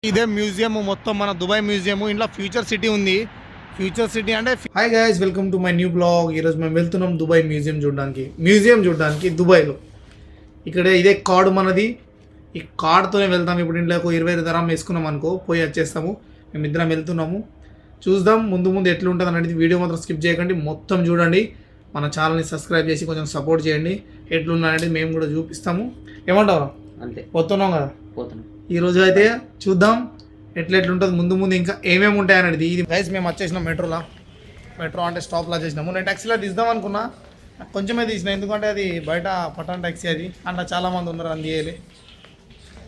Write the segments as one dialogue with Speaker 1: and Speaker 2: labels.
Speaker 1: ఇదే మ్యూజియం మొత్తం మన దుబాయ్ మ్యూజియం. ఇంట్లో ఫ్యూచర్ సిటీ ఉంది. ఫ్యూచర్ సిటీ అంటే hi guys, welcome to my new blog. ఈరోజు మేము వెళ్తున్నాం దుబాయ్ మ్యూజియం చూడడానికి దుబాయ్లో. ఇక్కడ ఇదే కార్డు మనది. ఈ కార్డుతోనే వెళ్తాం. ఇప్పుడు ఇంట్లో 20 దరం వేసుకున్నాం అనుకో, పోయి వచ్చేస్తాము. మేమిద్దరం వెళ్తున్నాము. చూద్దాం ముందు ముందు ఎట్లుంటుంది అనేది. వీడియో మాత్రం స్కిప్ చేయకండి, మొత్తం చూడండి. మన ఛానల్ని సబ్స్క్రైబ్ చేసి కొంచెం సపోర్ట్ చేయండి. ఎట్లున్నది మేము కూడా చూపిస్తాము. ఏమంటారు? అంతే, పోతున్నాం కదా, పోతున్నాం. ఈరోజు అయితే చూద్దాం ఎట్లుంటుంది. ముందు ముందు ఇంకా ఏమేమి ఉంటాయి అనేది. ఇది గైస్ మేము వచ్చేసినాం మెట్రో అంటే స్టాప్లో చేసినాము. నేను ట్యాక్సీలో తీద్దాం అనుకున్నా, కొంచెమే తీసిన, ఎందుకంటే అది బయట పటాన్ ట్యాక్సీ అది. అందులో చాలామంది ఉన్నారు, అని తీయాలి.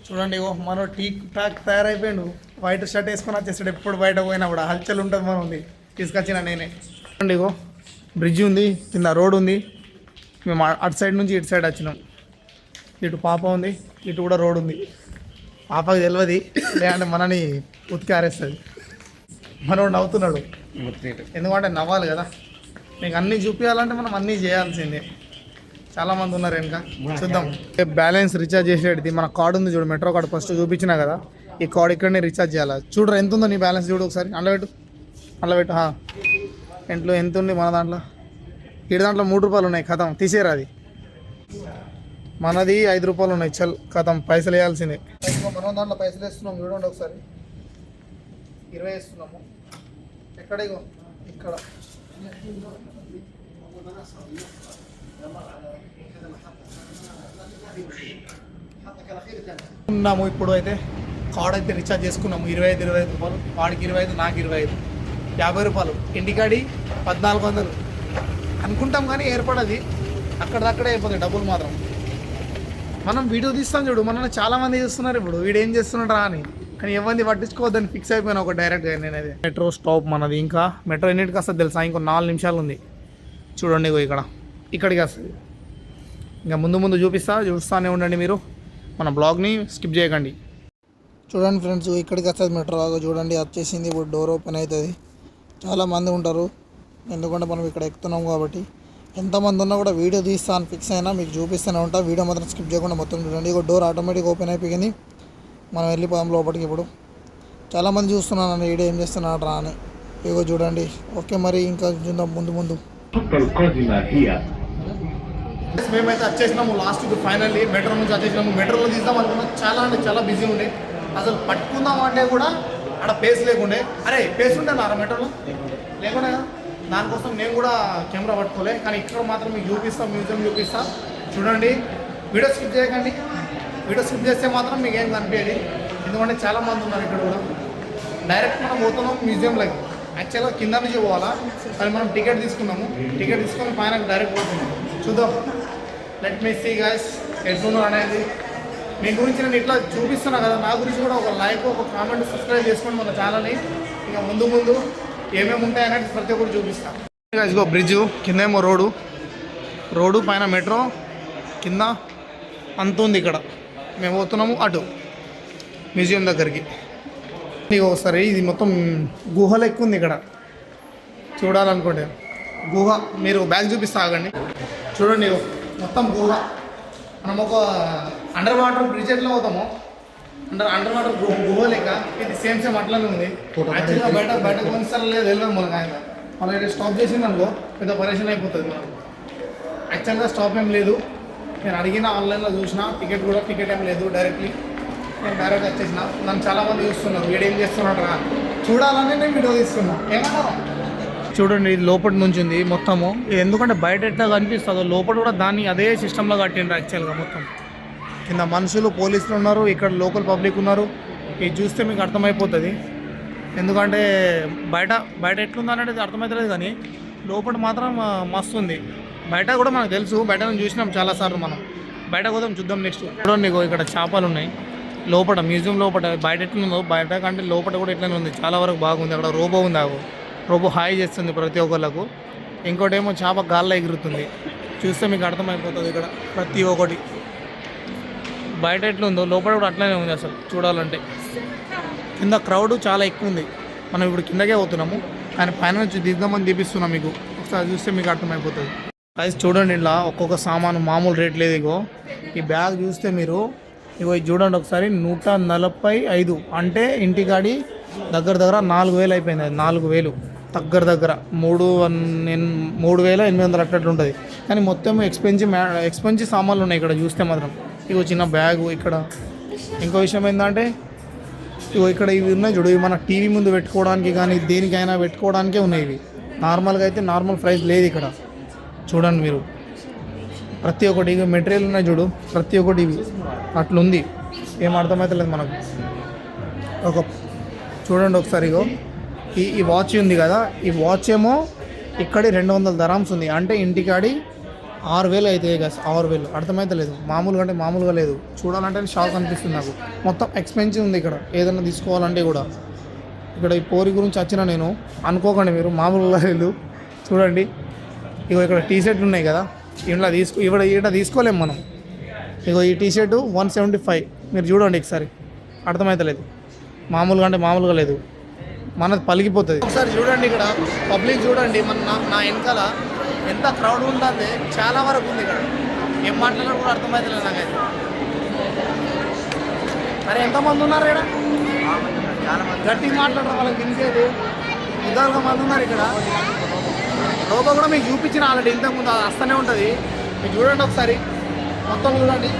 Speaker 1: చూడండి, ఇగో మనం టీ టాక్ తయారైపోయాడు. వైట్ షర్ట్ వేసుకొని వచ్చేసాడు. ఎప్పుడు బయట పోయినా కూడా హల్చల్ ఉంటుంది. మనం ఉంది తీసుకొచ్చిన నేనే. చూడండి, ఇగో బ్రిడ్జ్ ఉంది, కింద రోడ్ ఉంది. మేము అటు సైడ్ నుంచి ఇటు సైడ్ వచ్చినాం. ఇటు పాప ఉంది, ఇటు కూడా రోడ్ ఉంది. పాపకి తెలియదు, లేదంటే మనని ఉతికి ఆరేస్తుంది. మనోడు నవ్వుతున్నాడు, ఎందుకంటే నవ్వాలి కదా. నీకు అన్నీ చూపించాలంటే మనం అన్నీ చేయాల్సిందే. చాలామంది ఉన్నారు వెనుక. చూద్దాం. బ్యాలెన్స్ రీఛార్జ్ చేసేది మన కార్డు ఉంది చూడు, మెట్రో కార్డు ఫస్ట్ చూపించినా కదా. ఈ కార్డు ఇక్కడనే రీఛార్జ్ చేయాలి. చూడరా ఎంత ఉందో నీ బ్యాలెన్స్, చూడు ఒకసారి. అందులో పెట్టు. ఇంట్లో ఎంత ఉంది మన దాంట్లో? ఇటు దాంట్లో 3 రూపాయలు ఉన్నాయి. కథం తీసేరా అది. మనది 5 రూపాయలు ఉన్నాయి. చల్ కథం, పైసలు వేయాల్సిందే. మనం దాంట్లో పైసలు వేస్తున్నాం, చూడండి ఒకసారి. 20 వేస్తున్నాము. ఎక్కడ? ఇక్కడ ఉన్నాము. ఇప్పుడు అయితే కార్డ్ అయితే రీఛార్జ్ చేసుకున్నాము. 25 రూపాయలు. వాడికి 25, నాకు 25, 50 రూపాయలు. ఇంటికాడి 1400 అనుకుంటాం, కానీ ఏర్పడది. అక్కడక్కడే అయిపోతాయి డబ్బులు మాత్రం. మనం వీడియో తీస్తాం చూడు, మనల్ని చాలామంది చూస్తున్నారు. ఇప్పుడు వీడు ఏం చేస్తున్నాడు రా అని, కానీ ఎవరిని పట్టించుకోవద్దని ఫిక్స్ అయిపోయినా ఒక డైరెక్ట్గా నేనైతే. మెట్రో స్టాప్ మనది. ఇంకా మెట్రో ఎన్నింటికి వస్తుంది తెలుసా? ఇంకో 4 నిమిషాలు ఉంది. చూడండి, ఇక్కడికి వస్తుంది. ఇంకా ముందు చూపిస్తానే ఉండండి మీరు. మన బ్లాగ్ని స్కిప్ చేయకండి. చూడండి ఫ్రెండ్స్, ఇక్కడికి వస్తుంది మెట్రో. చూడండి వచ్చేసింది. ఇప్పుడు డోర్ ఓపెన్ అవుతుంది. చాలామంది ఉంటారు, ఎందుకంటే మనం ఇక్కడ ఎక్కుతున్నాం కాబట్టి. ఎంతమంది ఉన్నా కూడా వీడియో తీస్తా అని ఫిక్స్ అయినా మీకు చూపిస్తూనే ఉంటా. వీడియో మాత్రం స్కిప్ చేయకుండా మొత్తం చూడండి. ఇక డోర్ ఆటోమేటిక్ ఓపెన్ అయిపోయింది. మనం వెళ్ళిపోయాం లోపలికి. ఇప్పుడు చాలామంది చూస్తున్నాను వీడియో ఏం చేస్తున్నాడు రా అని. ఇగో చూడండి. ఓకే, మరి ఇంకా చూద్దాం ముందు. మేమైతే వచ్చేసినాము లాస్ట్కి. ఫైనల్లీ మెట్రో నుంచి వచ్చేసినాము. మెట్రోలో తీద్దాం అనుకున్నాం. చాలా బిజీ ఉండే. అసలు పట్టుకుందాం అంటే కూడా అక్కడ ప్లేస్ లేకుండే. అరే ప్లేస్ ఉంటే నా మెట్రోలో లేకుండా, దానికోసం నేను కూడా కెమెరా పట్టుకోలే. కానీ ఇక్కడ మాత్రం మీకు మ్యూజియం చూపిస్తా. చూడండి, వీడియో స్కిప్ చేయకండి. వీడియో స్కిప్ చేస్తే మాత్రం మీకు ఏం కనిపించేది, ఎందుకంటే చాలామంది ఉన్నారు ఇక్కడ కూడా. డైరెక్ట్ మనం పోతున్నాం మ్యూజియంలోకి. యాక్చువల్గా కింద నుంచి పోవాలా, కానీ మనం టికెట్ తీసుకున్నాము. టికెట్ తీసుకొని పైన డైరెక్ట్ పోతున్నాం. చూద్దాం. లెట్ మీ సీ గైస్ ఎట్లున్నారు అనేది. మీ గురించి నేను ఇట్లా చూపిస్తున్నా కదా, నా గురించి కూడా ఒక లైక్, ఒక కామెంట్, సబ్స్క్రైబ్ చేసుకోండి మన ఛానల్ని. ఇంకా ముందు ఏమేమి ఉంటాయనేది ప్రతి ఒక్కరు చూపిస్తాను. ఇదిగో బ్రిడ్జు, కిందేమో రోడ్డు పైన మెట్రో, కింద అంత ఉంది. ఇక్కడ మేము పోతున్నాము అటు మ్యూజియం దగ్గరికి. ఇక ఒకసారి ఇది మొత్తం గుహలు ఎక్కువ ఉంది ఇక్కడ. చూడాలనుకుంటే గుహ, మీరు బ్యాగ్ చూపిస్తా ఆగండి. చూడండి, మొత్తం గుహ. మనం ఒక అండర్ వాటర్ బ్రిడ్జ్ ఎట్లా పోతామో, అండర్ వాటర్ గుహ లేక ఇది సేమ్ అట్లనే ఉంది. యాక్చువల్గా బయటకు కొనిస్తారు లేదు వెళ్ళాం మనకు. ఆయన మళ్ళీ ఇక్కడ స్టాప్ చేసింది అనుకో, పెద్ద పరేషన్ అయిపోతుంది మనం. యాక్చువల్గా స్టాప్ ఏం లేదు. నేను అడిగిన ఆన్లైన్లో చూసిన టికెట్ ఏం లేదు. నేను డైరెక్ట్ వచ్చేసిన. నన్ను చాలామంది చూస్తున్నారు, వీడు ఏం చేస్తున్నాడు రా చూడాలని నేను వీడియో తీస్తున్నా. ఏమన్నా చూడండి, ఇది లోపల నుంచి ఉంది మొత్తము. ఎందుకంటే బయట ఎట్లా కనిపిస్తుందో లోపల కూడా దాన్ని అదే సిస్టంలో కట్టిండ్రు. యాక్చువల్గా మొత్తం కింద మనుషులు, పోలీసులు ఉన్నారు, ఇక్కడ లోకల్ పబ్లిక్ ఉన్నారు. ఇది చూస్తే మీకు అర్థమైపోతుంది. ఎందుకంటే బయట ఎట్లుంది అనేది అర్థమవుతలేదు, కానీ లోపల మాత్రం మస్తు ఉంది. బయట కూడా మనకు తెలుసు, బయట నుంచి చూసినాం చాలాసార్లు. మనం బయట కూడా చూద్దాం నెక్స్ట్. చూడండి, ఇక్కడ చేపలు ఉన్నాయి లోపల, మ్యూజియం లోపల. బయట ఎట్లుందో బయట కంటే లోపల కూడా ఎట్లనే ఉంది. చాలా వరకు బాగుంది. అక్కడ రోబో ఉంది. రోబో హాయ్ చేస్తుంది ప్రతి ఒక్కళ్ళకు. ఇంకోటి ఏమో చేప గాల్లో ఎగురుతుంది. చూస్తే మీకు అర్థమైపోతుంది ఇక్కడ ప్రతి ఒక్కటి. బయట ఎట్లుందో లోపల కూడా అట్లనే ఉంది. అసలు చూడాలంటే కింద క్రౌడ్ చాలా ఎక్కువ ఉంది. మనం ఇప్పుడు కిందకే పోతున్నాము, ఆయన పైన నుంచి దిద్దామని చూపిస్తున్నాం. మీకు ఒకసారి చూస్తే మీకు అర్థమైపోతుంది. ప్రైస్ చూడండి, ఇలా ఒక్కొక్క సామాను మామూలు రేట్ లేదు. ఈ బ్యాగ్ చూస్తే మీరు ఇగో ఇది చూడండి ఒకసారి 145 అంటే ఇంటికాడి దగ్గర దగ్గర 4,000 అయిపోయింది. అది 4,000 దగ్గర 3,800 అట్లా ఉంటుంది. కానీ మొత్తం ఎక్స్పెన్సివ్ సామాన్లు ఉన్నాయి ఇక్కడ చూస్తే మాత్రం. ఇగో చిన్న బ్యాగు ఇక్కడ. ఇంకో విషయం ఏంటంటే ఇగో ఇక్కడ ఇవి ఉన్నాయి చూడు, ఇవి మన టీవీ ముందు పెట్టుకోవడానికి కానీ దేనికైనా పెట్టుకోవడానికే ఉన్నాయి ఇవి. నార్మల్గా అయితే నార్మల్ ప్రైస్ లేదు ఇక్కడ. చూడండి మీరు ప్రతి ఒక్కటి ఇక మెటీరియల్ ఉన్నాయి చూడు, ప్రతి ఒక్కటి ఇవి అట్లుంది. ఏం అర్థమవుతలేదు మనకు. ఒక చూడండి ఒకసారి ఇగో ఈ వాచ్ ఉంది కదా, ఈ వాచ్ ఏమో ఇక్కడి 200 dirhams ఉంది. అంటే ఇంటికాడి 6,000 అవుతాయి కదా, 6,000. అర్థమవుతలేదు. మామూలుగా అంటే మామూలుగా లేదు. చూడాలంటే షాక్ అనిపిస్తుంది నాకు. మొత్తం ఎక్స్పెన్సివ్ ఉంది ఇక్కడ ఏదైనా తీసుకోవాలంటే కూడా. ఇక్కడ ఈ పోరి గురించి వచ్చిన నేను అనుకోకండి మీరు, మామూలుగా లేదు. చూడండి ఇగో ఇక్కడ టీషర్ట్లు ఉన్నాయి కదా, ఇక్కడ తీసుకోలేము మనం. ఇగో ఈ టీషర్టు 175. మీరు చూడండి ఒకసారి, అర్థమవుతలేదు. మామూలుగా అంటే మామూలుగా లేదు, మనది పలిగిపోతుంది. ఒకసారి చూడండి ఇక్కడ పబ్లిక్ చూడండి, నా వెనకాల ఎంత క్రౌడ్ ఉంటుంది. చాలా వరకు ఉంది ఇక్కడ. ఏం మాట్లాడారు కూడా అర్థమవుతలేదు నాకైతే. అరే ఎంతమంది ఉన్నారు ఇక్కడ? గట్టిగా మాట్లాడరు, వాళ్ళకి తెలిసేది. ఉదాహరణ మంది ఉన్నారు ఇక్కడ. లోపల కూడా మీకు చూపించిన ఆల్రెడీ ఇంతకుముందు, అది వస్తూనే ఉంటుంది. మీరు చూడండి ఒకసారి, మొత్తం చూడండి.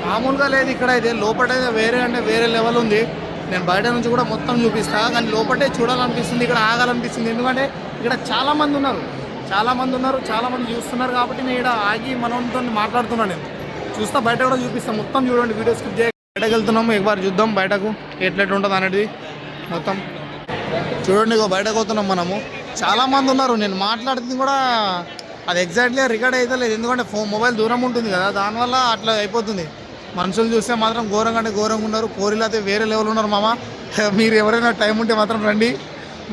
Speaker 1: మామూలుగా లేదు ఇక్కడ. అయితే లోపలైతే వేరే అంటే వేరే లెవెల్ ఉంది. నేను బయట నుంచి కూడా మొత్తం చూపిస్తాను, కానీ లోపలే చూడాలనిపిస్తుంది, ఇక్కడ ఆగాలనిపిస్తుంది. ఎందుకంటే ఇక్కడ చాలామంది ఉన్నారు, చాలామంది చూస్తున్నారు. కాబట్టి నేను ఇక్కడ ఆగి మనతో మాట్లాడుతున్నాను. నేను చూస్తా, బయట కూడా చూపిస్తాను. మొత్తం చూడండి, వీడియో స్కిప్ చేయ. బయటకు వెళ్తున్నాము, ఒకసారి చూద్దాం బయటకు ఎట్లెట్ ఉంటుంది అనేది మొత్తం. చూడండి ఇగో బయటకు పోతున్నాం మనము. చాలామంది ఉన్నారు. నేను మాట్లాడుతుంది కూడా అది ఎగ్జాక్ట్లీ రికార్డ్ అయితే లేదు, ఎందుకంటే మొబైల్ దూరం ఉంటుంది కదా, దానివల్ల అట్లా అయిపోతుంది. మనుషులు చూస్తే మాత్రం ఘోరంగా అంటే ఘోరంగా ఉన్నారు. కోరిలు అయితే వేరే లెవెల్ ఉన్నారు మామ. మీరు ఎవరైనా టైం ఉంటే మాత్రం రండి.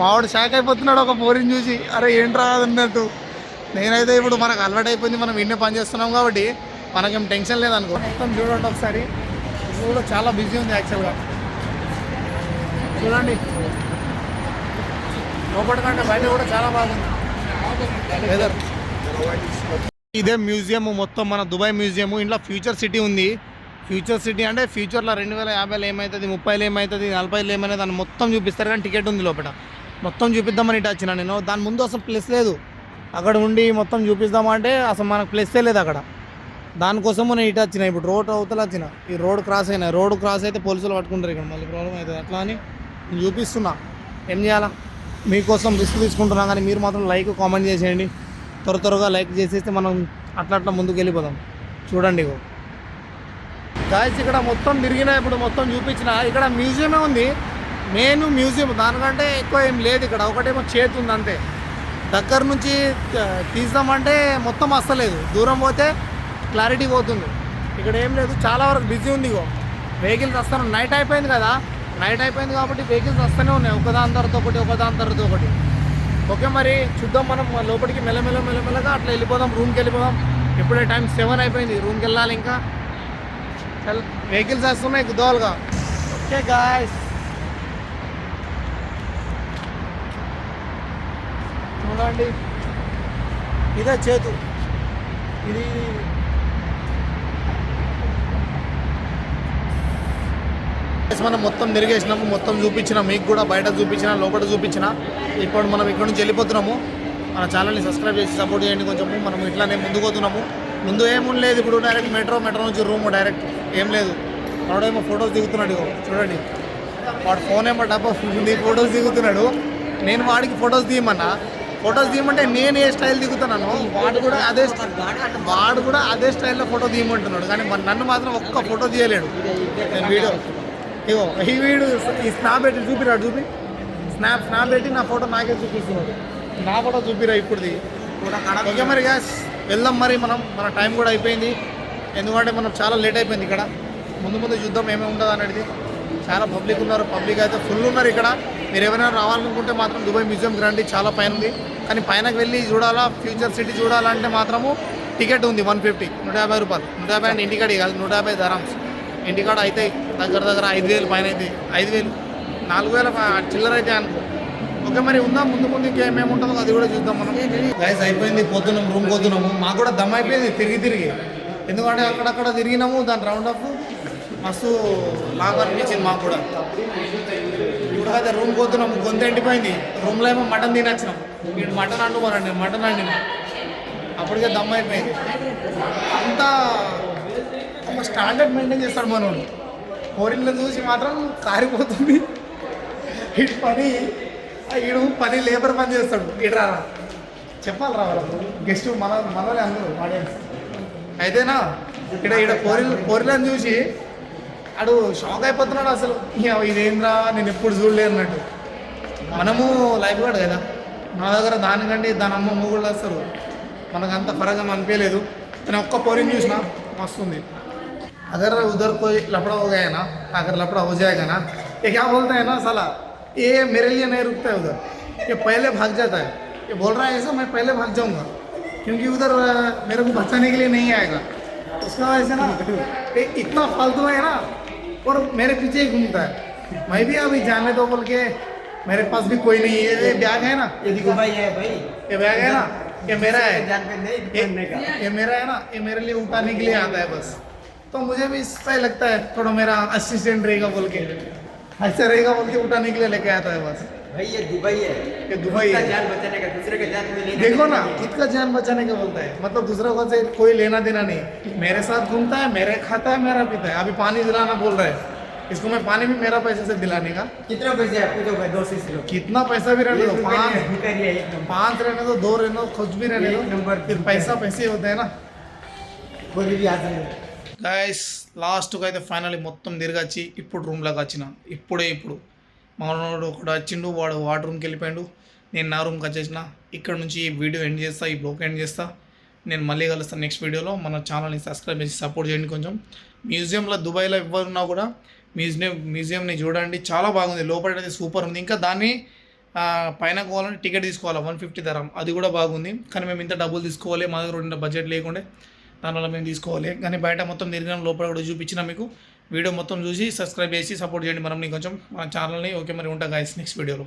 Speaker 1: మావాడు షాక్ అయిపోతున్నాడు ఒక పోరిని చూసి. అరే ఏంట్రా అన్నట్టు. నేనైతే ఇప్పుడు మనకు అలవాటు అయిపోయింది, మనం ఇన్నే పని చేస్తున్నాం కాబట్టి మనకేం టెన్షన్ లేదనుకో. మొత్తం చూడండి ఒకసారి, ఇది కూడా చాలా బిజీ ఉంది యాక్చువల్గా. చూడండి లోపలి కంటే బయట కూడా చాలా బాగుంది వెదర్. ఇదే మ్యూజియం మొత్తం, మన దుబాయ్ మ్యూజియం. ఇంట్లో ఫ్యూచర్ సిటీ ఉంది. ఫ్యూచర్ సిటీ అంటే ఫ్యూచర్లో 2050 ఏమవుతుంది, 30 ఏమవుతుంది, 40 ఏమైనా దాన్ని మొత్తం చూపిస్తారు. కానీ టికెట్ ఉంది లోపల. మొత్తం చూపిద్దామని ఇటు వచ్చిన నేను. దాని ముందు అసలు ప్లేస్ లేదు. అక్కడ ఉండి మొత్తం చూపిద్దామంటే అసలు మనకు ప్లేసే లేదు అక్కడ. దానికోసము నేను ఇటు వచ్చిన. ఇప్పుడు రోడ్ అవతల వచ్చిన. ఈ రోడ్ క్రాస్ అయినా, రోడ్ క్రాస్ అయితే పోలీసులు పట్టుకుంటారు ఇక్కడ, మళ్ళీ ప్రాబ్లం అవుతుంది. అట్లా అని నేను చూపిస్తున్నా. ఏం చేయాలా, మీకోసం రిస్క్ తీసుకుంటున్నాం. కానీ మీరు మాత్రం లైక్ కామెంట్ చేసేయండి. త్వరగా లైక్ చేసేస్తే మనం అట్లా ముందుకు వెళ్ళిపోదాం. చూడండి ఇగో గాయస్, ఇక్కడ మొత్తం తిరిగినా, ఇప్పుడు మొత్తం చూపించిన. ఇక్కడ మ్యూజియమే ఉంది, మెయిన్ మ్యూజియం. దానికంటే ఎక్కువ ఏం లేదు ఇక్కడ. ఒకటేమో చేతి ఉంది అంతే. దగ్గర నుంచి తీద్దామంటే మొత్తం వస్తలేదు, దూరం పోతే క్లారిటీ పోతుంది. ఇక్కడ ఏం లేదు, చాలా వరకు బిజీ ఉంది. ఇగో వెహికల్స్ వస్తాను. నైట్ అయిపోయింది కదా, నైట్ అయిపోయింది కాబట్టి వెహికల్స్ వస్తూనే ఉన్నాయి, ఒకదాని తర్వాత ఒకటి. ఓకే మరి చూద్దాం మనం లోపలికి మెల్లమెల్లగా అట్లా వెళ్ళిపోదాం, రూమ్కి వెళ్ళిపోదాం. ఇప్పుడే టైం 7 అయిపోయింది, రూమ్కి వెళ్ళాలి. ఇంకా వెహికల్స్ వస్తున్నాయి కుదోలుగా. ఓకే గాయ్స్, చూడండి ఇదే చేతు. ఇది మనం మొత్తం తిరిగేసినాము, మొత్తం చూపించిన. మీకు కూడా బయట చూపించిన, లోపల చూపించిన. ఇప్పుడు మనం ఇక్కడ నుంచి వెళ్ళిపోతున్నాము. మన ఛానల్ని సబ్స్క్రైబ్ చేసి సపోర్ట్ చేయండి కొంచెము. మనం ఇట్లానే ముందుకు పోతున్నాము. ముందు ఏముంది లేదు, ఇప్పుడు డైరెక్ట్ మెట్రో నుంచి రూమ్ డైరెక్ట్ ఏం లేదు. వాడేమో ఫొటోస్ దిగుతున్నాడు. చూడండి వాడు ఫోన్ ఏమో డబ్బా ఉంది, ఫొటోస్ దిగుతున్నాడు. నేను వాడికి ఫొటోస్ తీయమంటే నేను ఏ స్టైల్ దిగుతున్నాను, వాడు కూడా అదే స్టైల్లో ఫోటో తీయమంటున్నాడు. కానీ నన్ను మాత్రం ఒక్క ఫోటో తీయలేడు. నేను వీడియో ఈ వీడు ఈ స్నాప్ పెట్టి చూపి స్నాప్ పెట్టి నా ఫోటో నాకే చూపిస్తున్నాడు. నా ఫోటో చూపిరా ఇప్పుడుది. ఓకే మరి గ్యాస్ వెళ్దాం. మరి మన టైం కూడా అయిపోయింది, ఎందుకంటే మనం చాలా లేట్ అయిపోయింది. ఇక్కడ ముందు చూద్దాం ఏమేమి ఉంటుంది అనేది. చాలా పబ్లిక్ ఉన్నారు, పబ్లిక్ అయితే ఫుల్ ఉన్నారు ఇక్కడ. మీరు ఎవరైనా రావాలనుకుంటే మాత్రం దుబాయ్ మ్యూజియంకి రండి, చాలా పైన ఉంది. కానీ పైనకి వెళ్ళి చూడాలా, ఫ్యూచర్ సిటీ చూడాలంటే మాత్రము టికెట్ ఉంది 150, 150 రూపాయలు. 150 అంటే ఇంటికాడ కాదు, 150 dirhams. ఇంటికాడ అయితే దగ్గర 5,000 పైన అయితే 5,000, 4,000 చిల్లర అయితే అనుకో. ఓకే మరి ఉందా ముందు ముందు ఇంకేమేమి ఉంటుందో అది కూడా చూద్దాం మనం. గైస్ అయిపోయింది, పోతున్నాం రూమ్కి పోతున్నాము. మాకు కూడా దమ్ అయిపోయింది తిరిగి ఎందుకంటే అక్కడక్కడ తిరిగినాము. దాని రౌండ్ అప్ మస్తు లాగా అనిపించింది మాకు కూడా. ఇప్పుడు అయితే రూమ్కి పోతున్నాము, గొంతు ఎండిపోయింది. రూమ్లో ఏమో మటన్ తినొచ్చినాం. వీడు మటన్ అంటున్నారండి, మటన్ అండినాం. అప్పటికే దమ్ అయిపోయింది. అంతా ఒక స్టాండర్డ్ మెయింటైన్ చేస్తాడు మనోడు. కోరిల్ని చూసి మాత్రం కారిపోతుంది. వీడు పని లేబర్ పని చేస్తాడు. ఇటు రా చెప్పాలి రా వాళ్ళకు గెస్ట్ మనలే అందరూ ఆడియన్స్. అయితేనా ఇక్కడ కోరిలని చూసి అడు షాక్ అయిపోతున్నాడు అసలు. ఇదేంద్రా నేను ఎప్పుడు చూడలేదు అన్నట్టు. మనము లైఫ్ గార్డ్ కదా, మన దగ్గర దానికంటే దాని అమ్మ మూగుళ్ళు వస్తారు. మనకు అంత ఫరకం అనిపించలేదు. నేను ఒక్క పోరిని చూసిన మస్తుంది. अगर उधर कोई लफड़ा हो गया है ना, अगर लफड़ा हो जाएगा ना, ये क्या बोलता है ना साला, ये मेरे लिए नहीं रुकता है उधर, ये पहले भाग जाता है. ये बोल रहा है ऐसा, मैं पहले भाग जाऊंगा क्योंकि उधर मेरे को बचाने के लिए नहीं आएगा. उसका वजह से ना ये इतना फालतू है ना, और मेरे पीछे ही घूमता है. मैं भी अभी जाने दो बोल के, मेरे पास भी कोई नहीं है. ये बैग है ना, ये दिखो भाई, है भाई ये बैग है ना, ये मेरा है, ये मेरा है ना, ये मेरे लिए उठाने के लिए आता है बस. तो मुझे भी सही लगता है, थोड़ा मेरा असिस्टेंट रहेगा बोल के, ऐसा रहेगा बोल के उठाने के लिए लेके आता है बस.
Speaker 2: भाई ये दुबई है,
Speaker 1: ये दुबई है.
Speaker 2: जान बचाने का, दूसरे का जान लेने का.
Speaker 1: देखो ना कितना जान बचाने का बोलता है, मतलब दूसरा को से कोई लेना देना नहीं. मेरे साथ घूमता है, मेरे खाता है, मेरा पीता है. अभी पानी दिलाना बोल रहा है, इसको मैं पानी भी मेरा पैसे से दिलाने का.
Speaker 2: कितना पैसे आपको तो भाई 200 किलो
Speaker 1: कितना पैसा भी रहने दो, 5 रहने दो, 2 रहने दो, कुछ भी रहने दो,
Speaker 2: नंबर
Speaker 1: फिर पैसा पैसे होते हैं ना.
Speaker 2: बोली भी आता है.
Speaker 1: గైస్ లాస్ట్కి అయితే ఫైనల్లీ మొత్తం తిరిగొచ్చి ఇప్పుడు రూమ్లోకి వచ్చిన. ఇప్పుడు మనోడు ఒకడు వచ్చిండు, వాడు వాటర్ రూమ్కి వెళ్ళిపోయాడు. నేను నా రూమ్కి వచ్చేసిన. ఇక్కడ నుంచి ఈ వీడియో ఎండ్ చేస్తా, ఈ బ్లాగ్ ఎండ్ చేస్తా. నేను మళ్ళీ కలుస్తాను నెక్స్ట్ వీడియోలో. మన ఛానల్ని సబ్స్క్రైబ్ చేసి సపోర్ట్ చేయండి కొంచెం. మ్యూజియంలో దుబాయ్లో ఎవరున్నా కూడా మ్యూజియంని చూడండి, చాలా బాగుంది. లోపల సూపర్ ఉంది. ఇంకా దాన్ని పైన పోవాలంటే టికెట్ తీసుకోవాలి 150 దరం, అది కూడా బాగుంది. కానీ మేము ఇంత డబ్బులు తీసుకోవాలి, మా దగ్గర ఉన్న బడ్జెట్ లేకుండే, దానివల్ల మేము తీసుకోవాలి. కానీ బయట మొత్తం తిరిగినాం, లోపల కూడా చూపించిన మీకు. వీడియో మొత్తం చూసి సబ్స్క్రైబ్ చేసి సపోర్ట్ చేయండి మనం కొంచెం మన ఛానల్ని. ఓకే మరి ఉంటా గైస్ నెక్స్ట్ వీడియోలో.